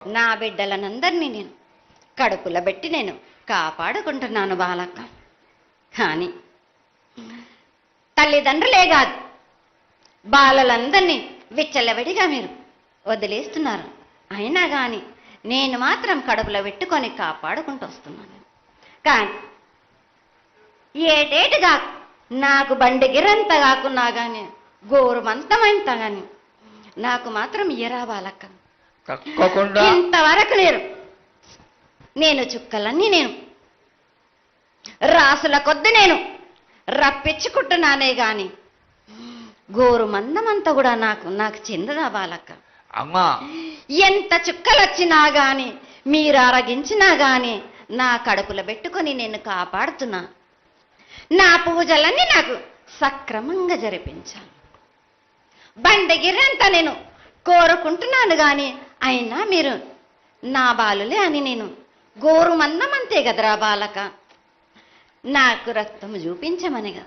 నా బిడ్డలనందరినీ నేను కడుపులో పెట్టి నేను కాపాడుకుంటున్నాను బాలక్క. కానీ తల్లిదండ్రులే కాదు, బాలలందరినీ విచ్చలవిడిగా మీరు వదిలేస్తున్నారు. అయినా కానీ నేను మాత్రం కడుపులో పెట్టుకొని కాపాడుకుంటూ వస్తున్నాను. కానీ ఏటేటుగా నాకు బండి గిరంత కాకున్నా కానీ గోరుమంతమంత కానీ నాకు మాత్రం ఇయ్యరా బాలక్క. తప్పకుండా ఇంతవరకు నేను చుక్కలన్నీ నేను రాసుల కొద్ది నేను రప్పించుకుంటున్నానే గాని గోరు మందమంతా కూడా నాకు చెందదా బాలక్క. అమ్మా, ఎంత చుక్కలు వచ్చినా గాని మీరు అరగించినా గాని నా కడుపులో పెట్టుకొని నేను కాపాడుతున్నా. నా పూజలన్నీ నాకు సక్రమంగా జరిపించాను. బండగిరంతా నేను కోరుకుంటున్నాను గాని అయినా మీరు నా బాలులే అని నేను గోరు మందమంతే కదరా బాలక. నాకు రక్తము చూపించమనిగా